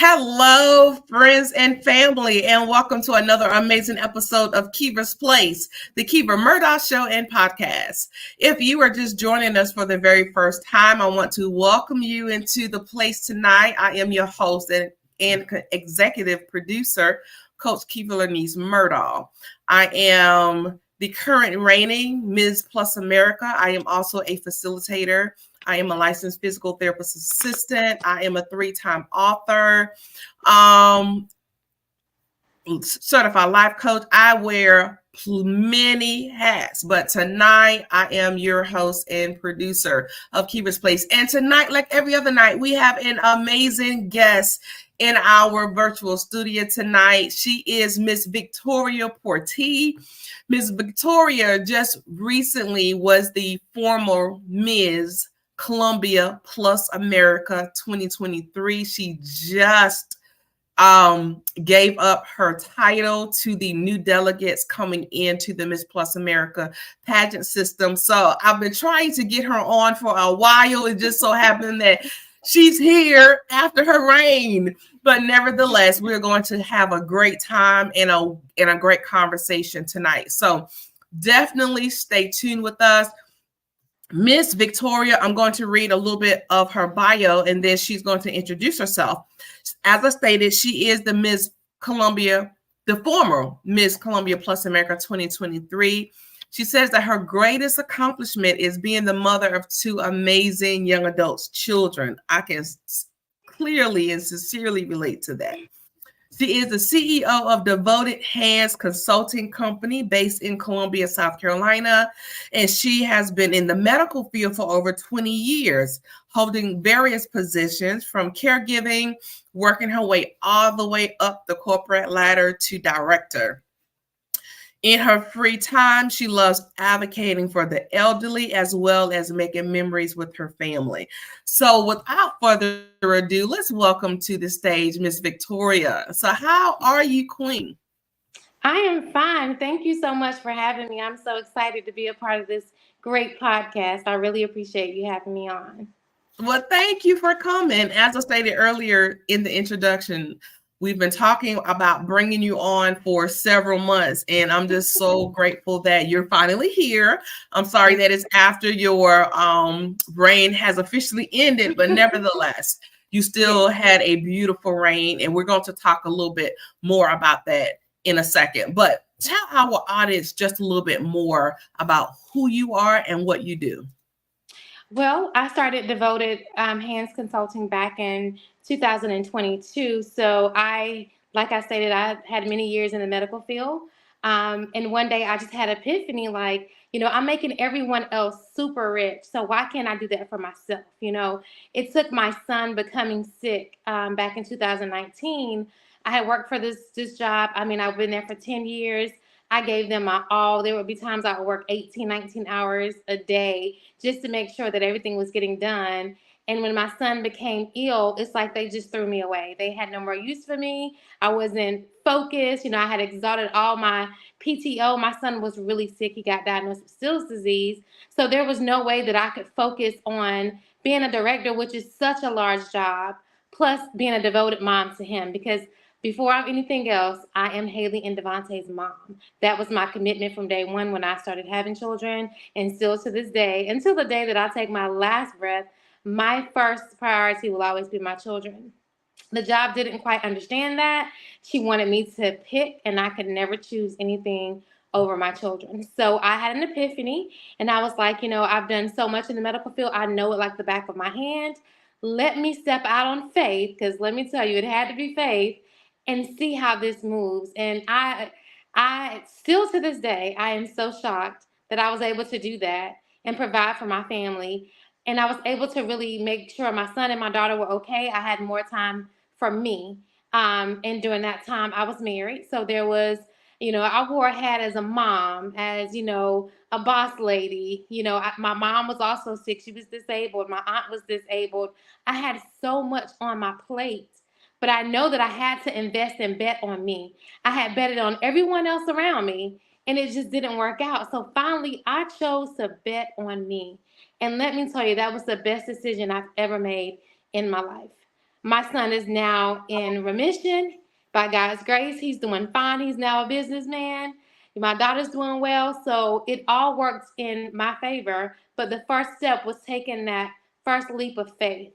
Hello, friends and family, and welcome to another amazing episode of Keever's Place, the Keever Murdoch Show and Podcast. If you are just joining us for the very first time, I want to welcome you into the place tonight. I am your host and executive producer, Coach Keever Murdoch. I am the current reigning Ms. Plus America. I am also a facilitator. I am a licensed physical therapist assistant. I am a 3-time author, certified life coach. I wear many hats, but tonight I am your host and producer of Keever's Place. And tonight, like every other night, we have an amazing guest in our virtual studio tonight. She is Miss Victoria Portee. Miss Victoria just recently was the former Ms. Columbia Plus America 2023. She just gave up her title to the new delegates coming into the Miss Plus America pageant system. So I've been trying to get her on for a while. It just so happened that she's here after her reign. But nevertheless, we're going to have a great time and a great conversation tonight. So definitely stay tuned with us. Miss Victoria, I'm going to read a little bit of her bio and then she's going to introduce herself. As I stated, she is the Miss Columbia, the former Miss Columbia Plus America 2023. She says that her greatest accomplishment is being the mother of 2 amazing young adults, children. I can clearly and sincerely relate to that. She is the CEO of Devoted Handz Consulting Company based in Columbia, South Carolina, and she has been in the medical field for over 20 years, holding various positions from caregiving, working her way all the way up the corporate ladder to director. In her free time, she loves advocating for the elderly as well as making memories with her family. So without further ado, let's welcome to the stage Miss Victoria. So how are you, Queen? I am fine. Thank you so much for having me. I'm so excited to be a part of this great podcast. I really appreciate you having me on. Well, thank you for coming. As I stated earlier in the introduction, we've been talking about bringing you on for several months, and I'm just so grateful that you're finally here. I'm sorry that it's after your reign has officially ended, but nevertheless, you still had a beautiful reign, and we're going to talk a little bit more about that in a second. But tell our audience just a little bit more about who you are and what you do. Well, I started Devoted Handz Consulting back in 2022. So like I stated, I had many years in the medical field. And one day I just had an epiphany, like, I'm making everyone else super rich. So why can't I do that for myself? It took my son becoming sick back in 2019. I had worked for this job. I mean, I've been there for 10 years. I gave them my all. There would be times I would work 18, 19 hours a day just to make sure that everything was getting done. And when my son became ill, it's like they just threw me away. They had no more use for me. I wasn't focused. I had exhausted all my PTO. My son was really sick. He got diagnosed with Still's disease. So there was no way that I could focus on being a director, which is such a large job, plus being a devoted mom to him. Because before I'm anything else, I am Hailey and Devonte's mom. That was my commitment from day one when I started having children, and still to this day, until the day that I take my last breath, my first priority will always be my children. The job didn't quite understand that. She wanted me to pick, and I could never choose anything over my children. So I had an epiphany, and I was like, I've done so much in the medical field. I know it like the back of my hand. Let me step out on faith, because let me tell you, it had to be faith, and see how this moves. And I still to this day, I am so shocked that I was able to do that and provide for my family. And I was able to really make sure my son and my daughter were okay. I had more time for me. And during that time, I was married. So there was, I wore a hat as a mom, as, a boss lady. My mom was also sick. She was disabled. My aunt was disabled. I had so much on my plate. But I know that I had to invest and bet on me. I had betted on everyone else around me, and it just didn't work out. So finally, I chose to bet on me. And let me tell you, that was the best decision I've ever made in my life. My son is now in remission. By God's grace, he's doing fine. He's now a businessman. My daughter's doing well. So it all worked in my favor. But the first step was taking that first leap of faith.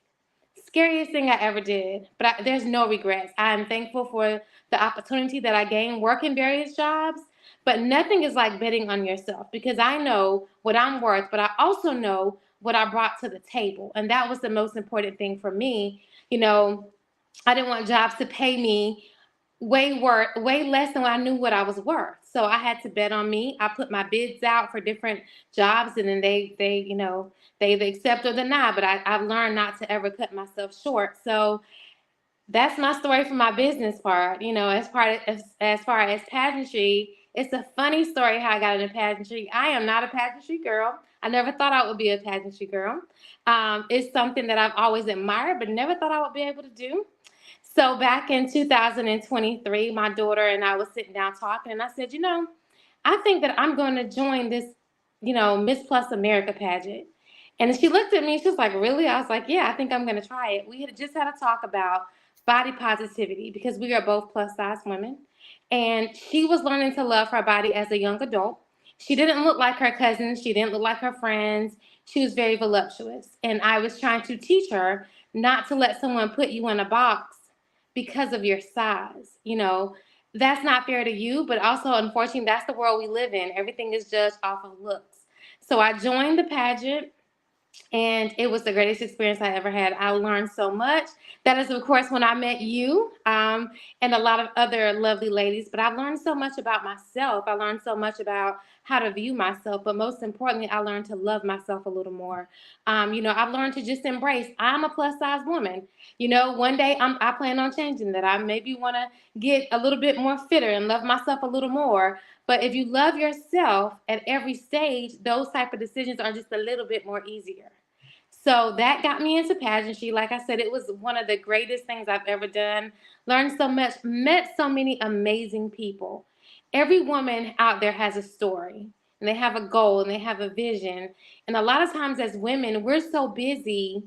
Scariest thing I ever did, but there's no regrets. I am thankful for the opportunity that I gained working various jobs, but nothing is like betting on yourself because I know what I'm worth, but I also know what I brought to the table. And that was the most important thing for me. You know, I didn't want jobs to pay me way less than I knew what I was worth. So I had to bet on me. I put my bids out for different jobs, and then they accept or deny. But I've learned not to ever cut myself short. So that's my story for my business part. As far as pageantry, it's a funny story how I got into pageantry. I am not a pageantry girl. I never thought I would be a pageantry girl. It's something that I've always admired, but never thought I would be able to do. So back in 2023, my daughter and I was sitting down talking, and I said, I think that I'm going to join this, Miss Plus America pageant. And she looked at me, she was like, really? I was like, yeah, I think I'm going to try it. We had just had a talk about body positivity because we are both plus size women. And she was learning to love her body as a young adult. She didn't look like her cousins. She didn't look like her friends. She was very voluptuous. And I was trying to teach her not to let someone put you in a box because of your size. That's not fair to you, but also, unfortunately, that's the world we live in. Everything is judged off of looks. So I joined the pageant, and it was the greatest experience I ever had. I learned so much. That is, of course, when I met you and a lot of other lovely ladies. But I've learned so much about myself. I learned so much about how to view myself. But most importantly, I learned to love myself a little more. I've learned to just embrace I'm a plus size woman. One day I plan on changing that. I maybe want to get a little bit more fitter and love myself a little more. But if you love yourself at every stage, those type of decisions are just a little bit more easier. So that got me into pageantry. Like I said, it was one of the greatest things I've ever done. Learned so much, met so many amazing people. Every woman out there has a story, and they have a goal, and they have a vision. And a lot of times as women, we're so busy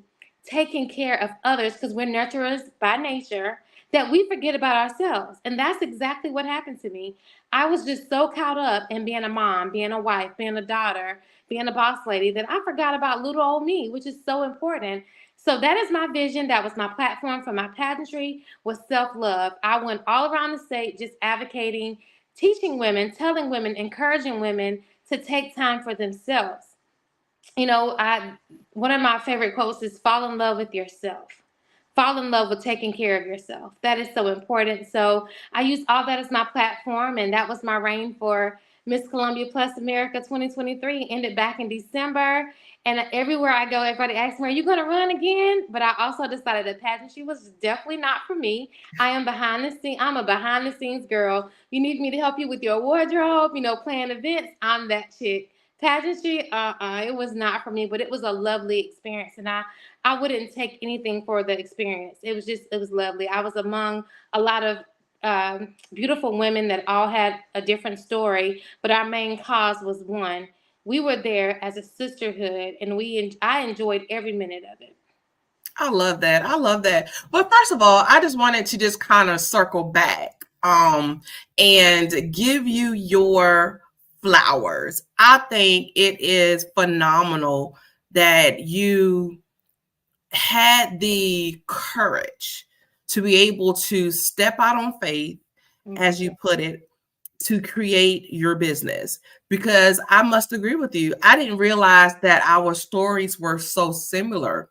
taking care of others because we're nurturers by nature that we forget about ourselves. And that's exactly what happened to me. I was just so caught up in being a mom, being a wife, being a daughter, being a boss lady that I forgot about little old me, which is so important. So that is my vision. That was my platform for my pageantry, was self-love. I went all around the state just advocating, teaching women, telling women, encouraging women to take time for themselves. One of my favorite quotes is fall in love with yourself. Fall in love with taking care of yourself. That is so important. So I use all that as my platform, and that was my reign for Miss Columbia Plus America 2023. Ended back in December, and everywhere I go, everybody asks me, "Are you going to run again?" But I also decided that pageantry was definitely not for me. I'm a behind the scenes girl. You need me to help you with your wardrobe, plan events. I'm that chick. Pageantry, it was not for me, but it was a lovely experience, and I wouldn't take anything for the experience. It was lovely. I was among a lot of beautiful women that all had a different story, but our main cause was one. We were there as a sisterhood, and I enjoyed every minute of it. I love that. I love that. But first of all, I just wanted to just kind of circle back and give you your flowers. I think it is phenomenal that you had the courage to be able to step out on faith, as you put it, to create your business. Because I must agree with you. I didn't realize that our stories were so similar.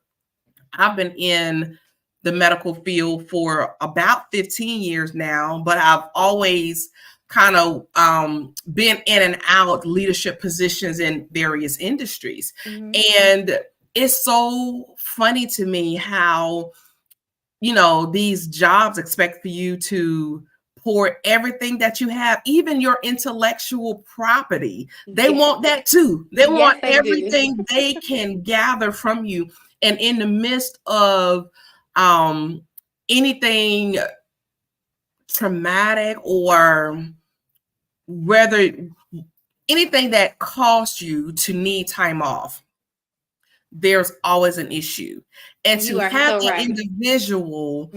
I've been in the medical field for about 15 years now, but I've always kind of been in and out leadership positions in various industries. And it's so funny to me how, these jobs expect for you to pour everything that you have, even your intellectual property. They want that too. They want everything they can gather from you. And in the midst of anything traumatic or whether anything that caused you to need time off, there's always an issue. And to You are have so an right. individual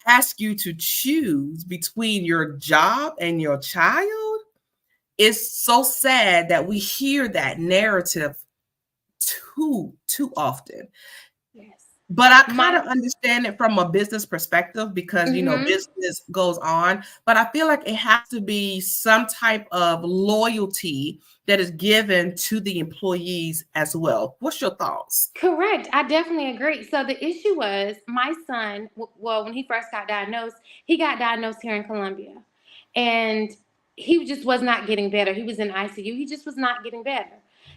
ask you to choose between your job and your child, it's so sad that we hear that narrative too often. Yes. But I kind My of understand it from a business perspective because, mm-hmm. business goes on. But I feel like it has to be some type of loyalty that is given to the employees as well. What's your thoughts? Correct. I definitely agree. So the issue was my son, well, when he first got diagnosed, he got diagnosed here in Columbia. And he just was not getting better. He was in ICU. He just was not getting better.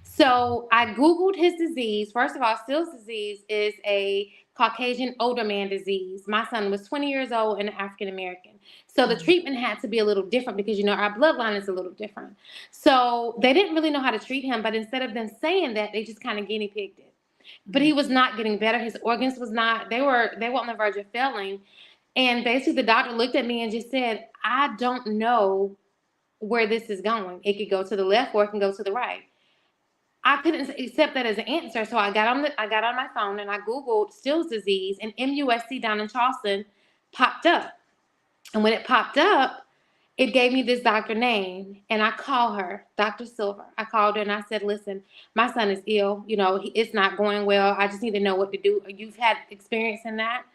So I Googled his disease. First of all, Still's disease is a Caucasian older man disease. My son was 20 years old and African American. So the treatment had to be a little different because, our bloodline is a little different. So they didn't really know how to treat him. But instead of them saying that, they just kind of guinea pigged it. But he was not getting better. His organs was not, they were on the verge of failing. And basically the doctor looked at me and just said, I don't know where this is going. It could go to the left or it can go to the right. I couldn't accept that as an answer. So I got on my phone and I Googled Still's disease, and MUSC down in Charleston popped up. And when it popped up, it gave me this doctor name, and I call her Dr. Silver. I called her and I said, listen, my son is ill. It's not going well. I just need to know what to do. You've had experience in that.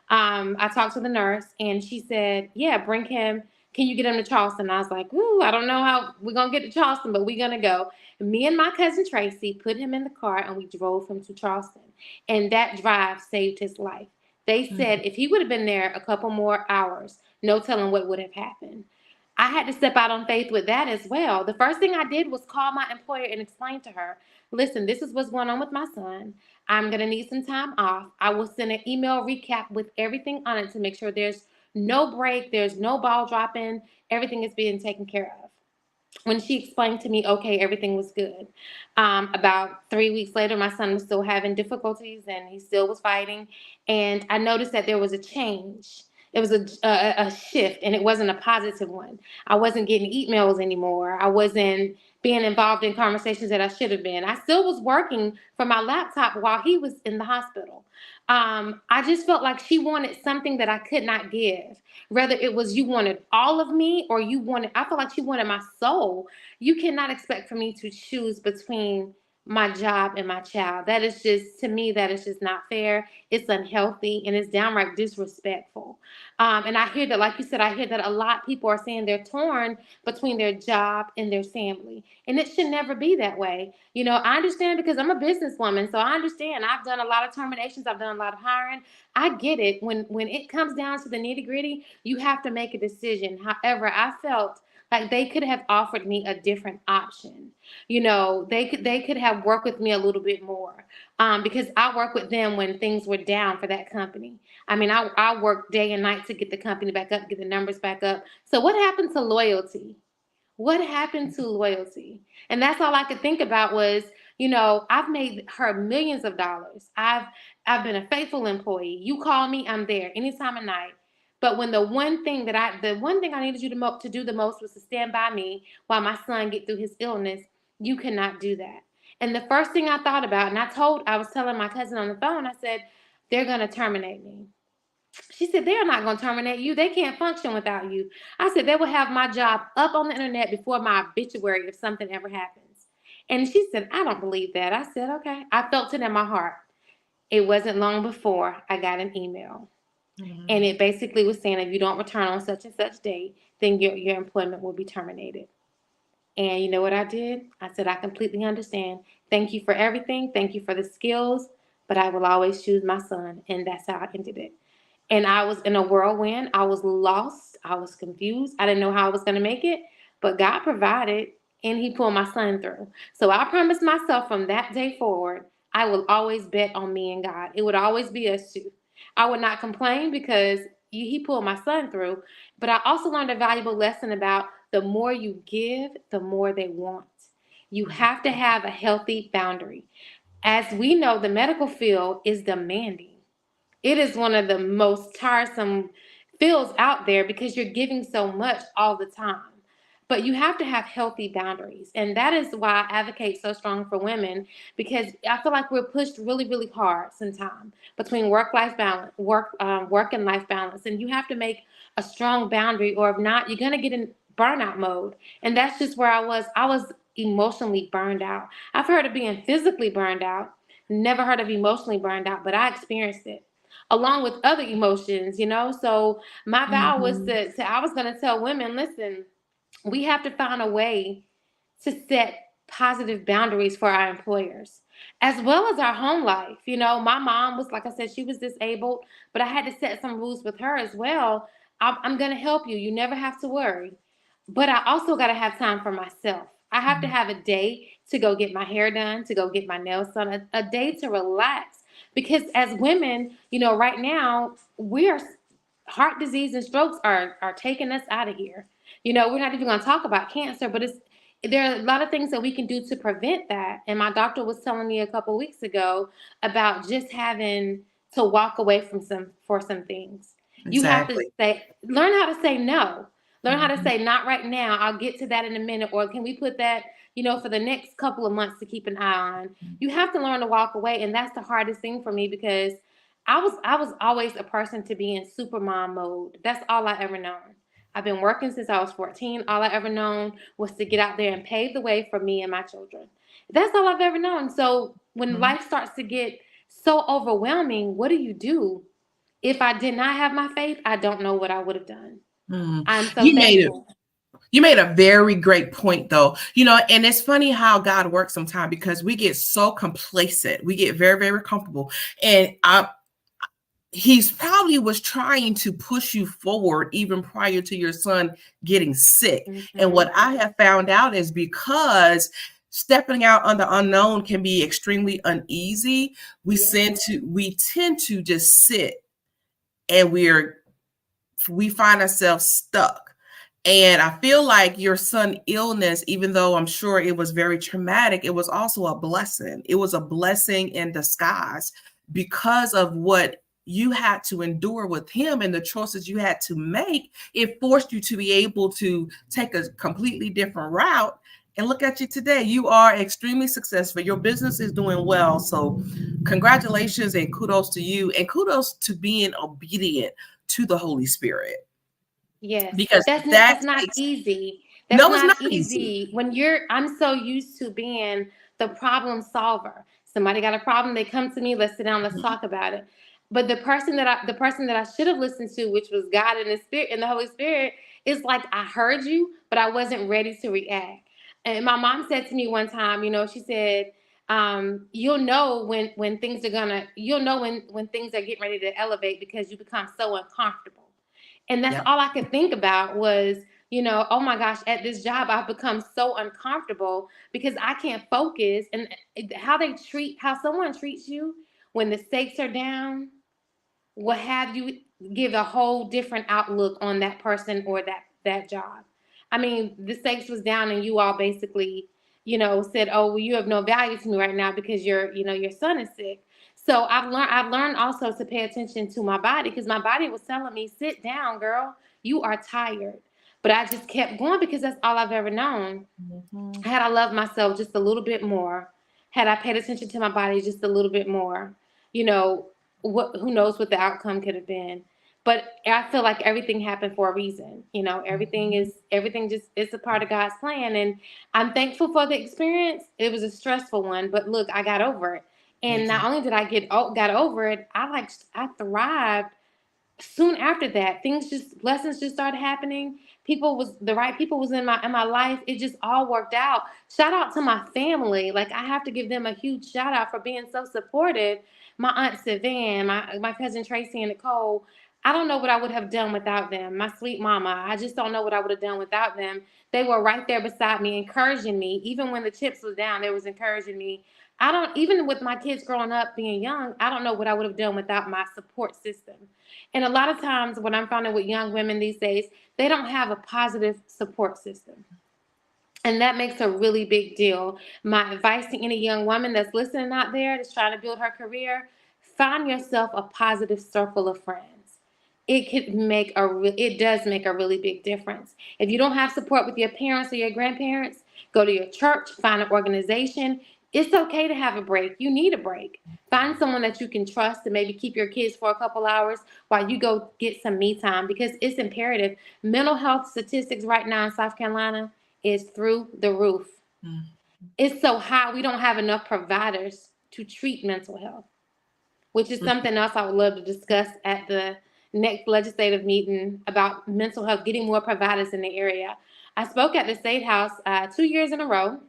I talked to the nurse and she said, yeah, bring him. Can you get him to Charleston? I was like, ooh, I don't know how we're going to get to Charleston, but we're going to go. Me and my cousin Tracy put him in the car and we drove him to Charleston. And that drive saved his life. They said if he would have been there a couple more hours, no telling what would have happened. I had to step out on faith with that as well. The first thing I did was call my employer and explain to her, listen, this is what's going on with my son. I'm going to need some time off. I will send an email recap with everything on it to make sure there's no break, there's no ball dropping, everything is being taken care of. When she explained to me, okay, everything was good. About 3 weeks later, my son was still having difficulties and he still was fighting. And I noticed that there was a change. It was a shift, and it wasn't a positive one. I wasn't getting emails anymore. I wasn't being involved in conversations that I should have been. I still was working from my laptop while he was in the hospital. I just felt like she wanted something that I could not give. Whether it was you wanted all of me or I felt like she wanted my soul. You cannot expect for me to choose between my job and my child. That is just, to me, that is just not fair. It's unhealthy and it's downright disrespectful. And I hear that, like you said, I hear that a lot of people are saying they're torn between their job and their family. And it should never be that way. I understand because I'm a businesswoman, so I understand. I've done a lot of terminations. I've done a lot of hiring. I get it. When it comes down to the nitty gritty, you have to make a decision. However, I felt like they could have offered me a different option. They could have worked with me a little bit more, because I worked with them when things were down for that company. I mean, I worked day and night to get the company back up, get the numbers back up. So what happened to loyalty? What happened to loyalty? And that's all I could think about was, I've made her millions of dollars. I've been a faithful employee. You call me, I'm there anytime of night. But when the one thing I needed you to do the most was to stand by me while my son get through his illness, you cannot do that. And the first thing I thought about, and I was telling my cousin on the phone, I said, they're going to terminate me. She said, they're not going to terminate you. They can't function without you. I said, they will have my job up on the internet before my obituary if something ever happens. And she said, I don't believe that. I said, okay. I felt it in my heart. It wasn't long before I got an email. And it basically was saying, if you don't return on such and such date, then your employment will be terminated. And you know what I did? I said, I completely understand. Thank you for everything. Thank you for the skills. But I will always choose my son. And that's how I ended it. And I was in a whirlwind. I was lost. I was confused. I didn't know how I was going to make it. But God provided, and he pulled my son through. So I promised myself from that day forward, I will always bet on me and God. It would always be us two. I would not complain because he pulled my son through. But I also learned a valuable lesson about the more you give, the more they want. You have to have a healthy boundary. As we know, the medical field is demanding. It is one of the most tiresome fields out there because you're giving so much all the time. but you have to have healthy boundaries. And that is why I advocate so strong for women, because I feel like we're pushed really, really hard sometimes between work-life balance, work and life balance. And you have to make a strong boundary, or if not, you're going to get in burnout mode. And that's just where I was. I was emotionally burned out. I've heard of being physically burned out, never heard of emotionally burned out, but I experienced it along with other emotions, So my vow was Mhm. to I was going to tell women, listen, we have to find a way to set positive boundaries for our employers as well as our home life. My mom was, like I said, she was disabled, but I had to set some rules with her as well. I'm going to help you. You never have to worry. But I also got to have time for myself. I have to Mhm. have a day to go get my hair done, to go get my nails done, a day to relax. Because as women, right now, heart disease and strokes are taking us out of here. We're not even going to talk about cancer, but there are a lot of things that we can do to prevent that. And my doctor was telling me a couple of weeks ago about just having to walk away from some things. You have to Exactly. learn how to say no. Learn how to Mhm. say not right now. I'll get to that in a minute. Or can we put that, for the next couple of months to keep an eye on? You have to learn to walk away, and that's the hardest thing for me because I was always a person to be in super mom mode. That's all I ever known. I've been working since I was 14. All I ever known was to get out there and pave the way for me and my children. That's all I've ever known. So when Mhm. life starts to get so overwhelming, what do you do? If I did not have my faith, I don't know what I would have done. Mhm. I'm so You made it. thankful. You made a very great point, though. And it's funny how God works sometimes because we get so complacent. We get very, very comfortable. And he's probably was trying to push you forward even prior to your son getting sick. And Hmm. what I have found out is because stepping out on the unknown can be extremely uneasy, we tend to just sit and we find ourselves stuck. And I feel like your son illness, even though I'm sure it was very traumatic, it was also a blessing. It was a blessing in disguise because of what you had to endure with him and the choices you had to make. It forced you to be able to take a completely different route. And look at you today. You are extremely successful. Your business is doing well. So, congratulations and kudos to you. And kudos to being obedient to the Holy Spirit Yes, because that's that not takes easy. That's no, it's not not easy. easy when I'm so used to being the problem solver. Somebody got a problem, they come to me, let's sit down, let's Mhm. talk about it. But the person that I should have listened to, which was God and the Spirit and the Holy Spirit, is like, I heard you, but I wasn't ready to react. And my mom said to me one time, she said, you'll know you'll know when things are getting ready to elevate because you become so uncomfortable. And that's Yep. all I could think about was, oh my gosh, at this job, I've become so uncomfortable because I can't focus. And how someone treats you when the stakes are down will have you give a whole different outlook on that person or that job. I mean, the stakes was down and you all basically, said, "Oh, well, you have no value to me right now because your son is sick." So I've learned also to pay attention to my body because my body was telling me, "Sit down, girl. You are tired." But I just kept going because that's all I've ever known. Mhm. Had I loved myself just a little bit more, had I paid attention to my body just a little bit more, you know, who knows what the outcome could have been. But I feel like everything happened for a reason. Mhm. Everything just is a part of God's plan. And I'm thankful for the experience. It was a stressful one, but look, I got over it. And not Exactly. only did I got over it, I thrived soon after that. Blessings just started happening. The right people was in my life. It just all worked out. Shout out to my family. Like, I have to give them a huge shout out for being so supportive. My aunt Savan, my cousin Tracy and Nicole. I don't know what I would have done without them. My sweet mama, I just don't know what I would have done without them. They were right there beside me, encouraging me. Even when the chips was down, they was encouraging me. I don't Even with my kids growing up being young, I don't know what I would have done without my support system. And a lot of times, what I'm finding with young women these days, they don't have a positive support system. And that makes a really big deal. My advice to any young woman that's listening out there that's trying to build her career, find yourself a positive circle of friends. it does make a really big difference. If you don't have support with your parents or your grandparents, go to your church, find an organization. It's okay to have a break. You need a break. Find someone that you can trust to maybe keep your kids for a couple hours while you go get some me time, because it's imperative. Mental health statistics right now in South Carolina is through the roof. Mm. It's so high, we don't have enough providers to treat mental health, which is something else I would love to discuss at the next legislative meeting about mental health, getting more providers in the area. I spoke at the State House 2 years in a row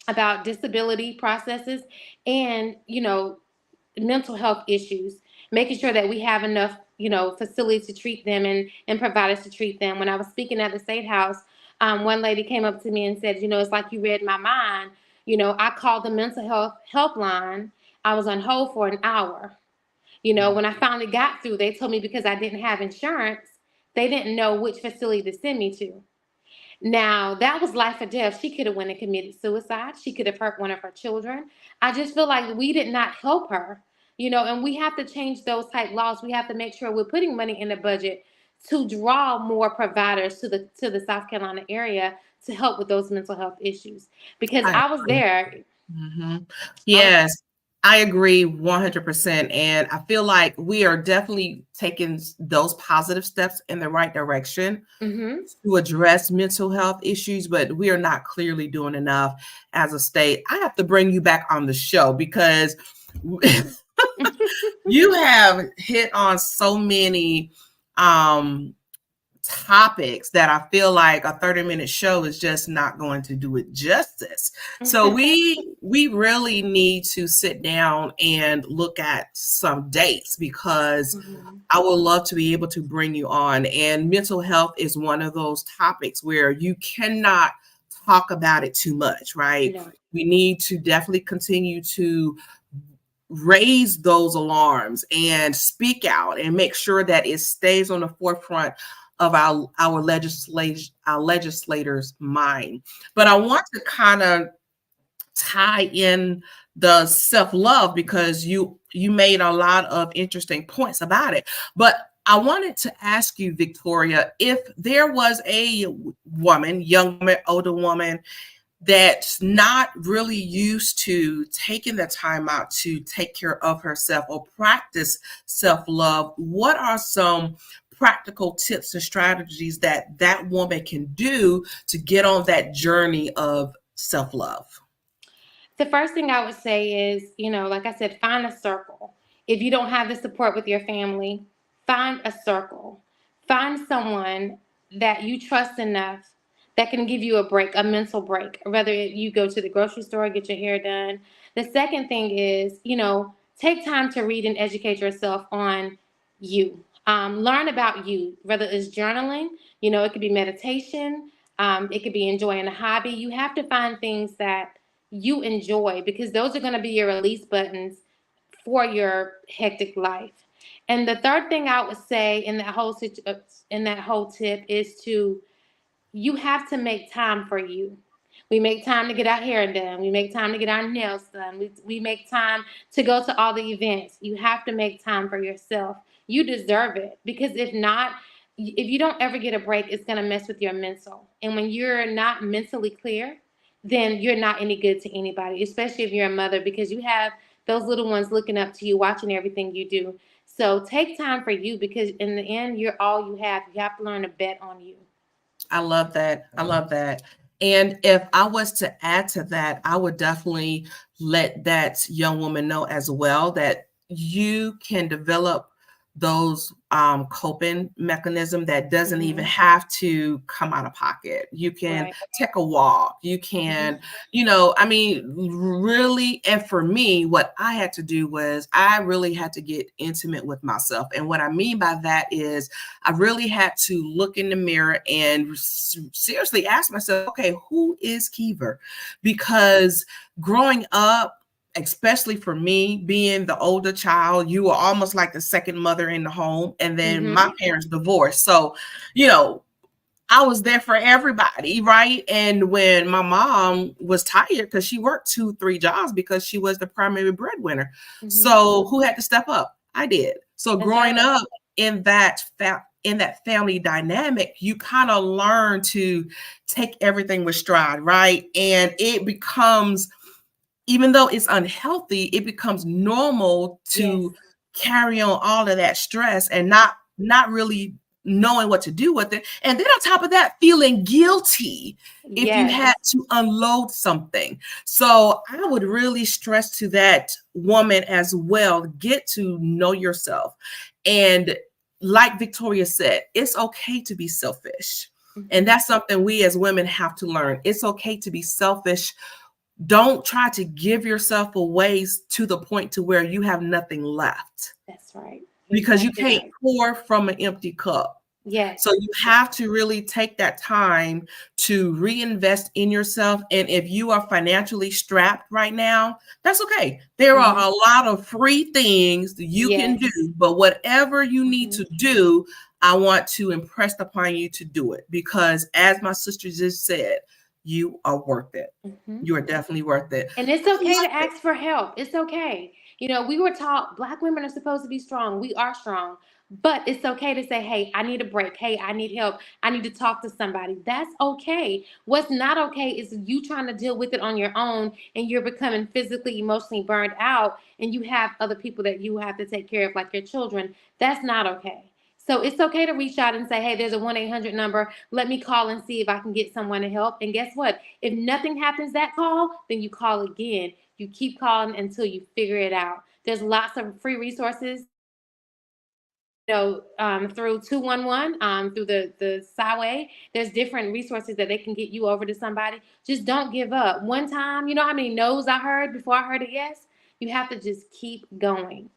about disability processes and, mental health issues, making sure that we have enough, facilities to treat them and providers to treat them. When I was speaking at the State House, one lady came up to me and said, it's like you read my mind. I called the mental health helpline. I was on hold for an hour. When I finally got through, they told me because I didn't have insurance, they didn't know which facility to send me to. Now, that was life or death. She could have went and committed suicide. She could have hurt one of her children. I just feel like we did not help her, and we have to change those type laws. We have to make sure we're putting money in the budget to draw more providers to the South Carolina area to help with those mental health issues. Because I I was agree. there. Mm-hmm. I was Yes, I agree 100%. And I feel like we are definitely taking those positive steps in the right direction Mm-hmm. to address mental health issues, but we are not clearly doing enough as a state. I have to bring you back on the show because you have hit on so many topics that I feel like a 30-minute show is just not going to do it justice. So we really need to sit down and look at some dates because I would love to be able to bring you on. And mental health is one of those topics where you cannot talk about it too much, right? No. We need to definitely continue to raise those alarms and speak out and make sure that it stays on the forefront of our legislators' mind. But I want to kind of tie in the self-love because you made a lot of interesting points about it. But I wanted to ask you, Victoria, if there was a woman, young woman, older woman, that's not really used to taking the time out to take care of herself or practice self-love, what are some practical tips and strategies that woman can do to get on that journey of self-love? The first thing I would say is, like I said, find a circle. If you don't have the support with your family, find a circle. Find someone that you trust enough that can give you a break, a mental break, whether you go to the grocery store, get your hair done. The second thing is, take time to read and educate yourself on you. Learn about you, whether it's journaling, it could be meditation, it could be enjoying a hobby. You have to find things that you enjoy because those are going to be your release buttons for your hectic life. And the third thing I would say in that whole tip is you have to make time for you. We make time to get our hair done. We make time to get our nails done. We make time to go to all the events. You have to make time for yourself. You deserve it because if not, if you don't ever get a break, it's going to mess with your mental. And when you're not mentally clear, then you're not any good to anybody, especially if you're a mother, because you have those little ones looking up to you, watching everything you do. So take time for you because in the end, you're all you have. You have to learn to bet on you. I love that. I love that. And if I was to add to that, I would definitely let that young woman know as well that you can develop those coping mechanism that doesn't even have to come out of pocket. You can take a walk. You can, really. And for me, what I had to do was I really had to get intimate with myself. And what I mean by that is I really had to look in the mirror and seriously ask myself, okay, who is Kiva? Because growing up, especially for me being the older child, you were almost like the second mother in the home. And then my parents divorced. So, I was there for everybody, right? And when my mom was tired because she worked 2-3 jobs because she was the primary breadwinner. So who had to step up? I did. So growing up in that family dynamic, you kind of learn to take everything with stride, right? And it becomes, even though it's unhealthy, it becomes normal to carry on all of that stress and not really knowing what to do with it. And then on top of that, feeling guilty if you had to unload something. So I would really stress to that woman as well, get to know yourself. And like Victoria said, it's okay to be selfish. And that's something we as women have to learn. It's okay to be selfish. Don't try to give yourself away to the point to where you have nothing left. That's right. Because you can't pour from an empty cup. Yes. So you have to really take that time to reinvest in yourself. And if you are financially strapped right now, that's okay. There are a lot of free things that you can do, but whatever you need to do, I want to impress upon you to do it, because as my sister just said, you are worth it. You are definitely worth it. And it's okay to ask for help. It's okay. You know, we were taught Black women are supposed to be strong. We are strong. But it's okay to say, hey, I need a break. Hey, I need help. I need to talk to somebody. That's okay. What's not okay is you trying to deal with it on your own and you're becoming physically, emotionally burned out, and you have other people that you have to take care of, like your children. That's not okay. So it's okay to reach out and say, hey, there's a 1-800 number. Let me call and see if I can get someone to help. And guess what? If nothing happens that call, then you call again. You keep calling until you figure it out. There's lots of free resources, through 211, through the SC.I. There's different resources that they can get you over to somebody. Just don't give up. One time, you know how many no's I heard before I heard a yes? You have to just keep going.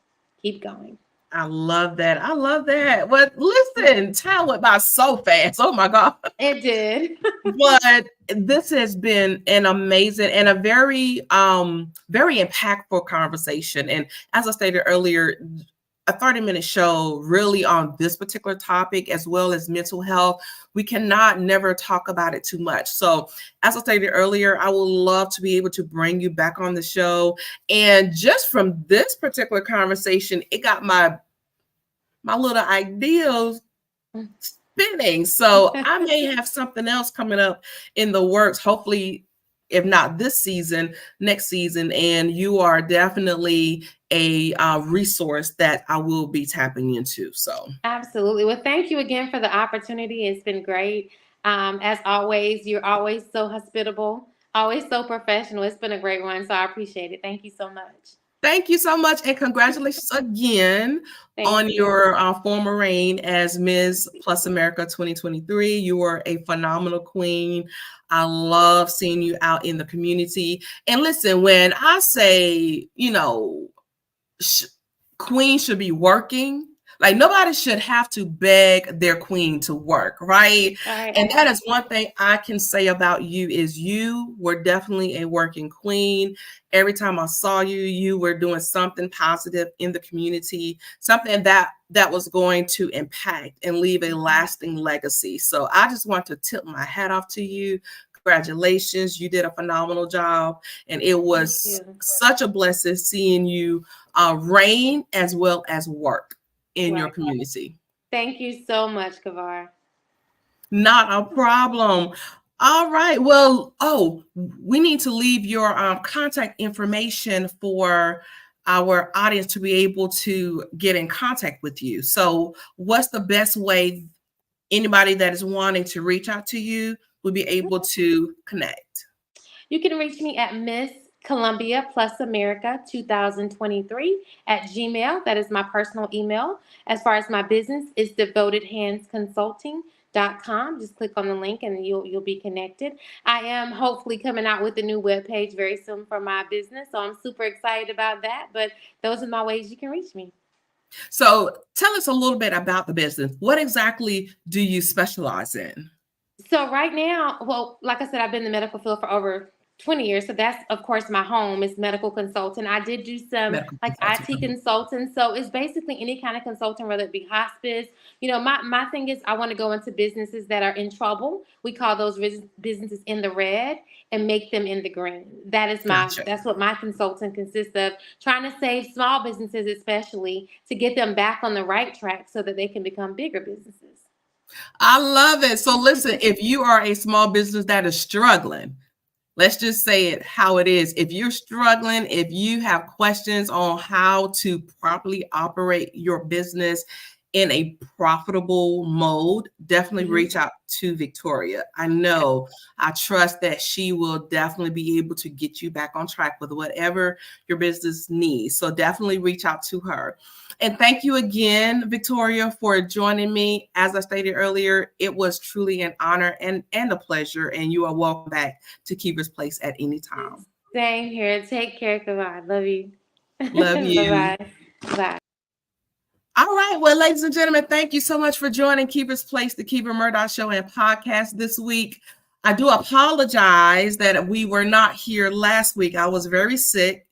Keep going. I love that. I love that. But listen, time went by so fast. Oh my God. It did. But this has been an amazing and a very, very impactful conversation. And as I stated earlier, a 30-minute show really on this particular topic, as well as mental health. We cannot never talk about it too much. So as I stated earlier, I would love to be able to bring you back on the show. And just from this particular conversation, it got my little ideas spinning. So I may have something else coming up in the works, hopefully, if not this season, next season. And you are definitely a resource that I will be tapping into. So absolutely. Well, thank you again for the opportunity. It's been great. As always, you're always so hospitable, always so professional. It's been a great one. So I appreciate it. Thank you so much. Thank you so much. And congratulations again on your former reign as Ms. Plus America 2023. You are a phenomenal queen. I love seeing you out in the community. And listen, when I say, queen should be working, like nobody should have to beg their queen to work, right? And that is one thing I can say about you, is you were definitely a working queen. Every time I saw you, you were doing something positive in the community, something that was going to impact and leave a lasting legacy. So I just want to tip my hat off to you. Congratulations. You did a phenomenal job. And it was such a blessing seeing you reign as well as work in your community. Thank you so much, Kavar. Not a problem. All right. Well, we need to leave your contact information for our audience to be able to get in contact with you. So what's the best way anybody that is wanting to reach out to you will be able to connect? You can reach me at Miss Columbia Plus America 2023 at Gmail. That is my personal email. As far as my business, is Devoted Handz Consulting.com. Just click on the link and you'll be connected. I am hopefully coming out with a new webpage very soon for my business, so I'm super excited about that. But those are my ways you can reach me. So tell us a little bit about the business. What exactly do you specialize in? So right now, well, like I said, I've been in the medical field for over 20 years. So that's, of course, my home is medical consultant. I did do some Medical like consulting. IT consulting. So it's basically any kind of consulting, whether it be hospice. My thing is I want to go into businesses that are in trouble. We call those businesses in the red and make them in the green. Gotcha. That's what my consulting consists of, trying to save small businesses, especially to get them back on the right track so that they can become bigger businesses. I love it. So listen, if you are a small business that is struggling, let's just say it how it is. If you're struggling, if you have questions on how to properly operate your business in a profitable mode, definitely reach out to Victoria. I trust that she will definitely be able to get you back on track with whatever your business needs. So definitely reach out to her. And thank you again, Victoria, for joining me. As I stated earlier, it was truly an honor and a pleasure. And you are welcome back to Keeper's Place at any time. Same here. Take care. Goodbye. Love you. Love you. Bye-bye. Bye. All right. Well, ladies and gentlemen, thank you so much for joining Keeper's Place, the Kiva Murdoch Show and podcast this week. I do apologize that we were not here last week. I was very sick.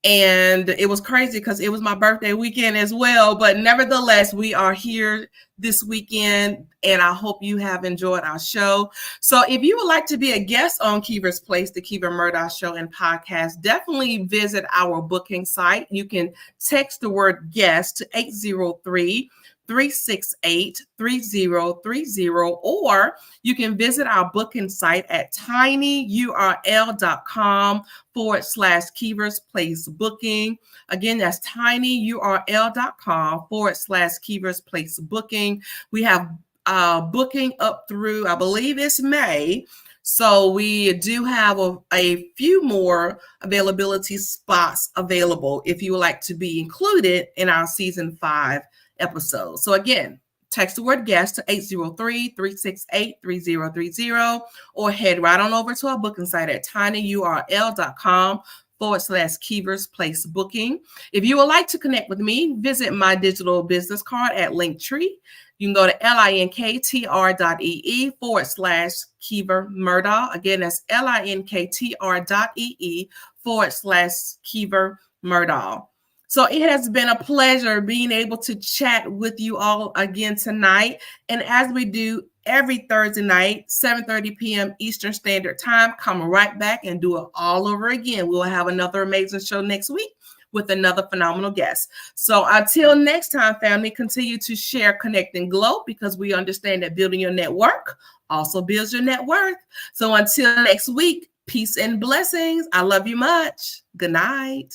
And it was crazy because it was my birthday weekend as well. But nevertheless, we are here this weekend, and I hope you have enjoyed our show. So if you would like to be a guest on Kiva's Place, the Kiva Murdoch Show and podcast, definitely visit our booking site. You can text the word guest to 803-368-3030, or you can visit our booking site at tinyurl.com/Keever's Place Booking. Again, that's tinyurl.com/Keever's Place Booking. We have booking up through, I believe it's May. So we do have a few more availability spots available if you would like to be included in our season 5 episode. So again, text the word guest to 803-368-3030, or head right on over to our booking site at tinyurl.com/Keever's Place Booking. If you would like to connect with me, visit my digital business card at Linktree. You can go to linktr.ee/Keever Murdoch. Again, that's linktr.ee/Keever Murdoch. So it has been a pleasure being able to chat with you all again tonight. And as we do every Thursday night, 7:30 p.m. Eastern Standard Time, come right back and do it all over again. We'll have another amazing show next week with another phenomenal guest. So until next time, family, continue to share, connect, and glow, because we understand that building your network also builds your net worth. So until next week, peace and blessings. I love you much. Good night.